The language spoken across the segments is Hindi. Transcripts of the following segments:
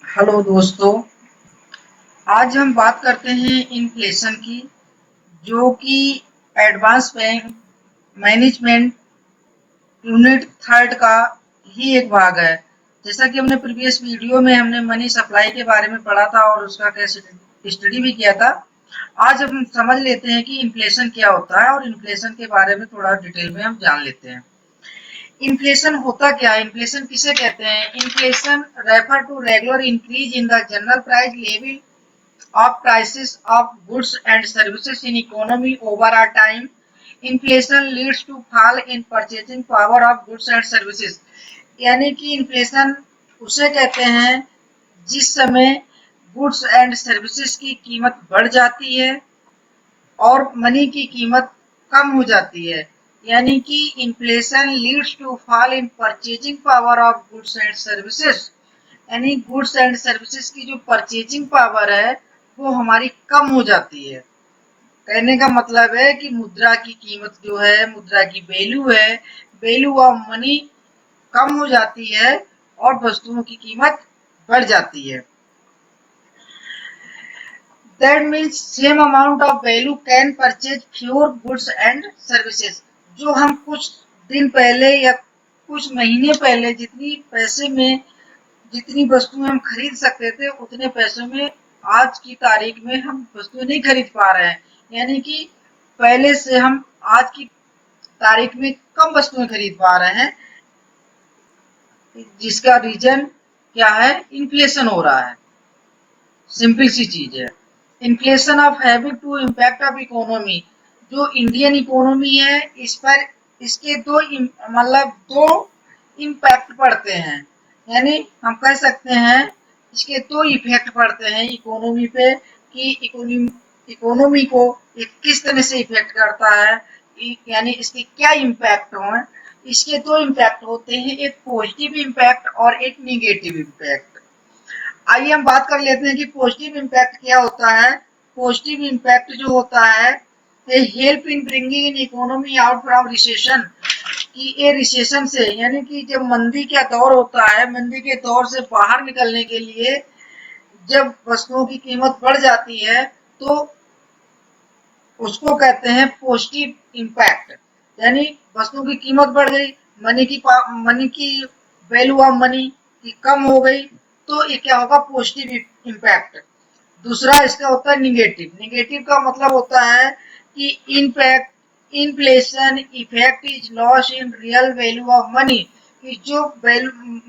हेलो दोस्तों, आज हम बात करते हैं इन्फ्लेशन की, जो कि advance bank management unit third का ही एक भाग है। जैसा कि हमने प्रीवियस वीडियो में हमने मनी सप्लाई के बारे में पढ़ा था और उसका कैसे स्टडी भी किया था। आज हम समझ लेते हैं कि इन्फ्लेशन क्या होता है और इन्फ्लेशन के बारे में थोड़ा डिटेल में हम जान लेते हैं। इन्फ्लेशन होता क्या है? इन्फ्लेशन किसे कहते हैं? Inflation refer to regular increase in the general price level of prices of goods and services in economy over a time. Inflation leads to fall in purchasing power of goods and services. यानी कि इन्फ्लेशन उसे कहते हैं जिस समय गुड्स एंड सर्विसेज की कीमत बढ़ जाती है और मनी की कीमत कम हो जाती है। यानी कि inflation leads to fall in purchasing power of goods and services. यानी गुड्स एंड सर्विसेज की जो परचेजिंग पावर है वो हमारी कम हो जाती है। कहने का मतलब है कि मुद्रा की कीमत जो है, मुद्रा की वैल्यू है, वैल्यू ऑफ मनी कम हो जाती है और वस्तुओं की कीमत बढ़ जाती है। That means same amount of value can purchase fewer goods and services. जो हम कुछ दिन पहले या कुछ महीने पहले जितनी पैसे में जितनी वस्तुएं हम खरीद सकते थे उतने पैसों में आज की तारीख में हम वस्तुएं नहीं खरीद पा रहे हैं। यानी कि पहले से हम आज की तारीख में कम वस्तुएं खरीद पा रहे हैं, जिसका रीजन क्या है? इन्फ्लेशन हो रहा है। सिंपल सी चीज है। Inflation of having to impact of economy. जो इंडियन इकोनॉमी है इस पर इसके दो इम्पैक्ट पड़ते हैं। यानी हम कह सकते हैं इसके दो इफेक्ट पड़ते हैं इकोनॉमी पे कि इकोनॉमी को ये किस तरह से इफेक्ट करता है, यानी इसके क्या इम्पैक्ट हो। इसके दो इम्पैक्ट होते हैं, एक पॉजिटिव इम्पैक्ट और एक निगेटिव इम्पैक्ट। आइए हम बात कर लेते हैं कि पॉजिटिव इम्पैक्ट क्या होता है। पॉजिटिव इम्पैक्ट जो होता है ये help in bringing in economy out from recession. कि ये रिसेशन से, यानी कि जब मंदी का दौर होता है, मंदी के दौर से बाहर निकलने के लिए जब वस्तुओं की कीमत बढ़ जाती है तो उसको कहते हैं पॉजिटिव इम्पैक्ट। यानी वस्तुओं की कीमत बढ़ गई, मनी की वैल्यू ऑफ मनी की कम हो गई, तो ये क्या होगा? Positive impact. दूसरा इसका होता है निगेटिव। निगेटिव का मतलब होता है कि impact inflation effect is loss in real value of money. कि जो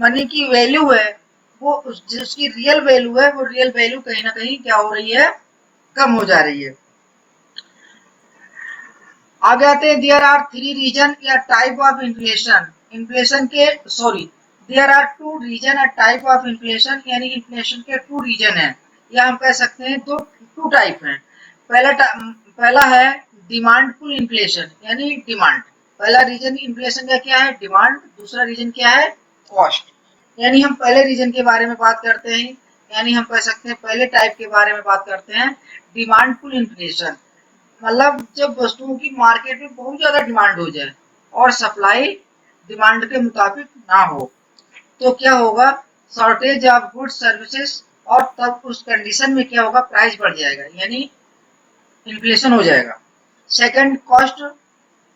मनी की वैल्यू है वो जिसकी रियल वैल्यू है वो रियल वैल्यू कहीं ना कहीं क्या हो रही है? कम हो जा रही है। आगे आते हैं, देयर आर थ्री रीजन या टाइप ऑफ इन्फ्लेशन। इन्फ्लेशन के sorry there are two reason और टाइप ऑफ इन्फ्लेशन। यानी इन्फ्लेशन के टू रीजन है या हम कह सकते हैं दो टू टाइप है। पहला है डिमांड पुल इन्फ्लेशन। यानी डिमांड, पहला रीजन इन्फ्लेशन का क्या है? डिमांड। दूसरा रीजन क्या है? कॉस्ट। यानी हम पहले रीजन के बारे में बात करते हैं, यानी हम कह सकते हैं पहले टाइप के बारे में बात करते हैं, डिमांड पुल इन्फ्लेशन। मतलब जब वस्तुओं की मार्केट में बहुत ज्यादा डिमांड हो जाए और सप्लाई डिमांड के मुताबिक ना हो तो क्या होगा? Shortage of goods services. और तब उस कंडीशन में क्या होगा? प्राइस बढ़ जाएगा, यानी इन्फ्लेशन हो जाएगा। Second, cost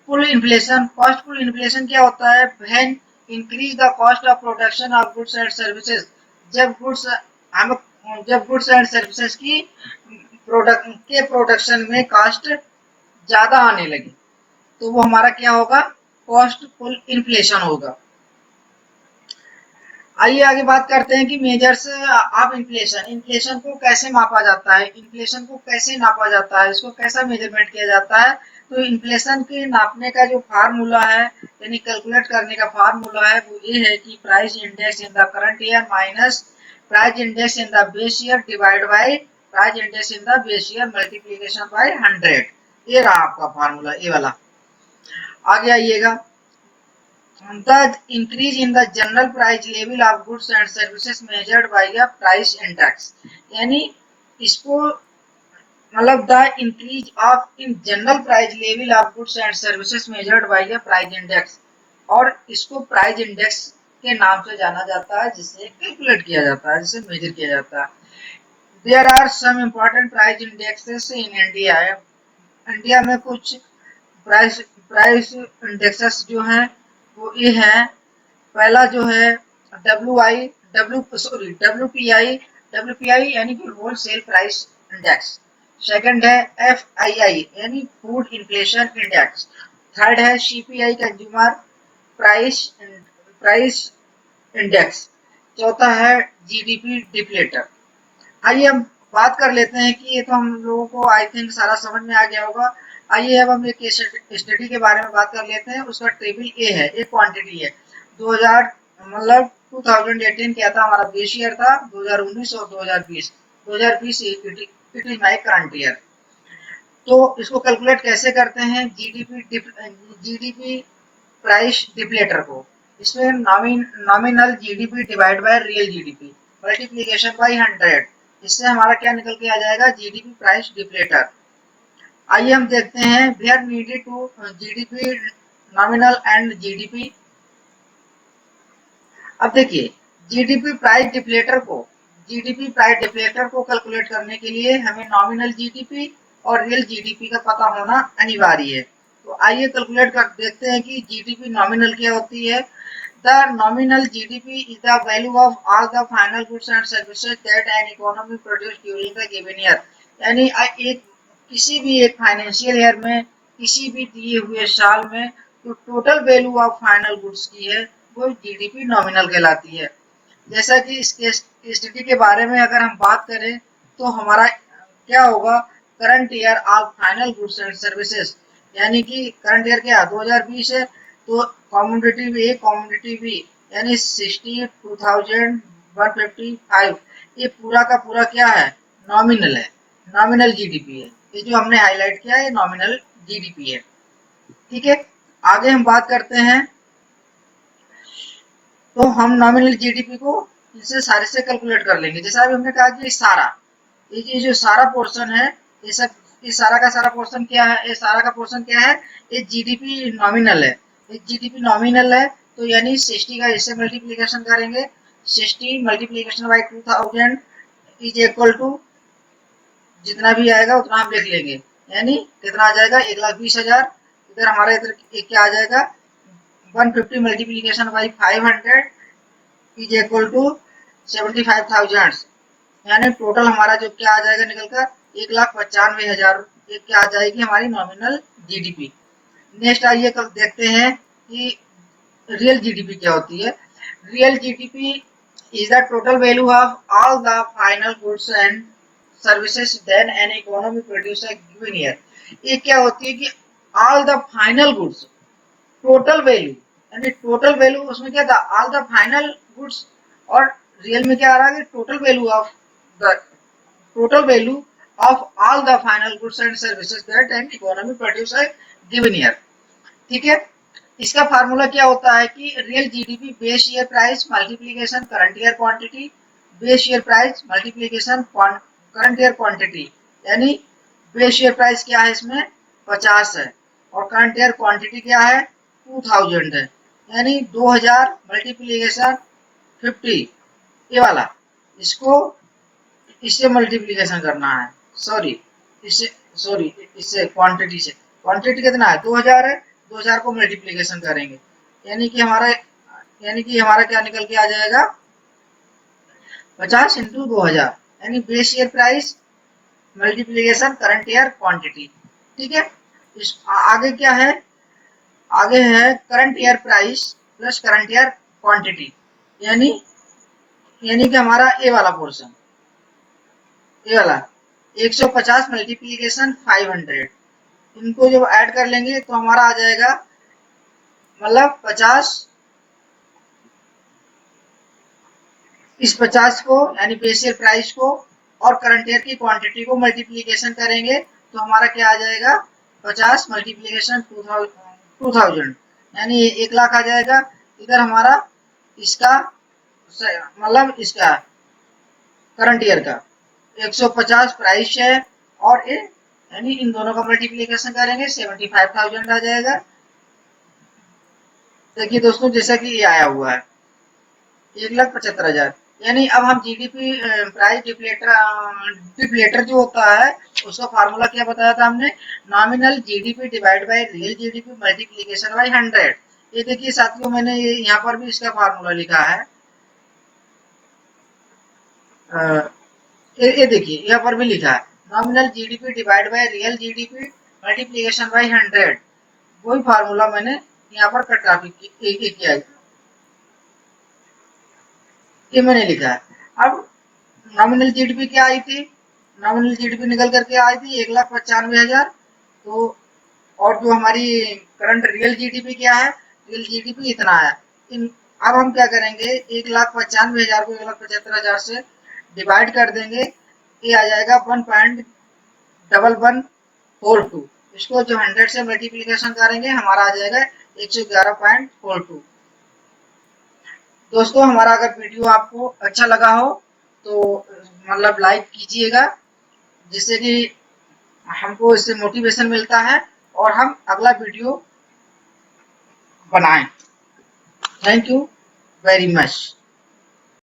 pull inflation. Cost pull inflation क्या होता है? When increase the cost of production of goods and services. जब गुड्स हम जब गुड्स एंड सर्विसेज की प्रोडक्शन में कॉस्ट ज्यादा आने लगी तो वो हमारा क्या होगा? कॉस्ट पुल इन्फ्लेशन होगा। आइए आगे बात करते हैं कि मेजर्स ऑफ इन्फ्लेशन। इन्फ्लेशन को कैसे मापा जाता है, इन्फ्लेशन को कैसे नापा जाता है, इसको कैसा मेजरमेंट किया जाता है। तो इन्फ्लेशन के नापने का जो फार्मूला है, यानी कैलकुलेट करने का फार्मूला है, वो ये है कि price index in the current year minus price index in the base year divide by price index in the base year multiplication bye 100। ये रहा आपका फार्मूला, ये वाला। आगे आइएगा, the increase in the general price level of goods and services measured by a price index। यानी इसको मतलब the increase of in general price level of goods and services measured by a price index. और इसको प्राइस इंडेक्स के नाम से जाना जाता है, जिससे कैलकुलेट किया जाता है, जिसे मेजर किया जाता है। There are some important price indexes in India. India में कुछ प्राइस प्राइस इंडेक्सेस जो हैं वो ये है। पहला जो है डब्ल्यू पी आई यानी कि होलसेल प्राइस इंडेक्स। सेकंड है एफ आई आई यानी फूड इन्फ्लेशन इंडेक्स। थर्ड है C P I consumer price price index. चौथा है जीडीपी डिफ्लेटर। आइए हम बात कर लेते हैं कि ये तो हम लोगों को आई थिंक सारा समझ में आ गया होगा। आइए अब हम एक स्टडी के बारे में बात कर लेते हैं। उसका टेबल ए है, एक क्वांटिटी है। 2000 मतलब 2018 क्या था, हमारा बेस ईयर था 2019 और 2020। 2020 it is my current year. तो इसको कैलकुलेट कैसे करते हैं जीडीपी प्राइस डिफ्लेटर को। इसमें nominal GDP divide by real GDP multiplication bye 100। इससे हमारा क्या निकल के आ जाएगा, जीडीपी प्राइस डिफ्लेटर। आइए हम देखते हैं where needed to GDP nominal and GDP. अब देखिए जीडीपी प्राइस डिफ्लेटर को कैलकुलेट करने के लिए हमें नॉमिनल जीडीपी और रियल जीडीपी का पता होना अनिवार्य है। तो आइए कैलकुलेट कर देखते हैं कि जीडीपी नॉमिनल क्या होती है। The nominal GDP is the value of all the final goods and services that an economy produced during the given year। यानी एक किसी भी एक फाइनेंशियल ईयर में, किसी भी दिए हुए साल में जो total value of final goods की है वो जीडीपी नॉमिनल कहलाती है। जैसा कि इसके स्थिति के बारे में अगर हम बात करें तो हमारा क्या होगा, current year of final goods and services. यानी कि करंट ईयर क्या 2020 है, तो कॉमोडिटी बी यानी 62,155। ये पूरा का पूरा क्या है, नॉमिनल है, नॉमिनल जीडीपी है। ये जो हमने हाईलाइट किया है नॉमिनल जीडीपी है। ठीक है, आगे हम बात करते हैं। तो हम नॉमिनल जीडीपी को इनसे सारे से कैलकुलेट कर लेंगे। जैसा अभी हमने कहा कि सारा ये जो सारा पोर्शन है, ये सब ये सारा का सारा पोर्शन क्या है, ये सारा का पोर्शन क्या है, ये जीडीपी नॉमिनल है। ये जीडीपी नॉमिनल है तो यानी 60 का इससे मल्टीप्लिकेशन करेंगे। 60 multiplication by 2000 is equal to जितना भी आएगा उतना हम लिख लेंगे। यानी कितना आ जाएगा, 1,20,000। इधर हमारा इधर क्या आ जाएगा, 150 multiplication by 500 is equal to 75,000। यानी टोटल हमारा जो क्या आ जाएगा निकलकर 1,95,000। ये क्या आ जाएगी हमारी नॉमिनल जीडीपी। नेक्स्ट आइए कल देखते हैं कि रियल जीडीपी क्या होती है। Real GDP is the total value of all the final goods and services then an economy produce a given year. ये क्या होती है कि all the final goods total value, यानी टोटल वैल्यू उसमें क्या था, ऑल द फाइनल गुड्स। और रियल में क्या आ रहा है, total value of the total value of all the final goods and services that an economy produce a given year। ठीक है, इसका फार्मूला क्या होता है कि real GDP base year price multiplication current year quantity, base year price multiplication current year quantity. यानी बेस ईयर प्राइस क्या है इसमें 50 है और करंट ईयर क्वांटिटी क्या है 2000 है। यानी 2000 मल्टीप्लिकेशन 50 ये वाला, इसको इससे मल्टीप्लिकेशन करना है। सॉरी इससे सॉरी इससे क्वांटिटी कितना है 2000 है, 2000 को मल्टीप्लिकेशन करेंगे। यानी कि हमारा क्या निकल के आ जाएगा 50 इंटू 2000। यानी base year price multiplication current year quantity. ठीक है, इस आगे क्या है, आगे है current year price plus current year quantity. यानी यानी कि हमारा ए वाला पोर्शन, ये वाला 150 मल्टीप्लीकेशन 500, इनको जब ऐड कर लेंगे तो हमारा आ जाएगा मतलब 50। इस 50 को यानी बेस ईयर प्राइस को और करंट ईयर की क्वांटिटी को मल्टीप्लीकेशन करेंगे तो हमारा क्या आ जाएगा 50 मल्टीप्लीकेशन 2000 यानी 1,00,000 आ जाएगा। इधर हमारा इसका मतलब इसका करंट ईयर का 150 प्राइस है और यानी इन दोनों का मल्टीप्लिकेशन करेंगे 75,000 आ जाएगा। देखिए दोस्तों जैसा कि ये आया हुआ है। 1,75,000। यानी अब हम जीडीपी प्राइस डिफ्लेटर जो होता है उसका फार्मूला क्या बताया था हमने, nominal GDP divide by real GDP multiplication bye 100। ये देखिए साथियों, मैंने यहाँ पर भी इसका फार्मूला लिखा है। ये देखिए यहाँ पर भी लिखा है, nominal GDP divide by real GDP multiplication bye 100। वही फार्मूला मैंने यहाँ पर कट किया है, ये मैंने लिखा है। अब नॉमिनल जीडीपी क्या आई थी, नॉमिनल जीडीपी निकल करके आई थी 1,95,000। तो और जो हमारी करंट रियल जीडीपी क्या है, रियल जीडीपी इतना है। अब हम क्या करेंगे, 1,95,000 को 1,75,000 से डिवाइड कर देंगे, ये आ जाएगा 1.1142। इसको जो 100 से मल्टीप्लीकेशन करेंगे हमारा आ जाएगा 111.42। दोस्तों हमारा अगर वीडियो आपको अच्छा लगा हो तो मतलब लाइक कीजिएगा, जिससे कि हमको इससे मोटिवेशन मिलता है और हम अगला वीडियो बनाएं। Thank you very much.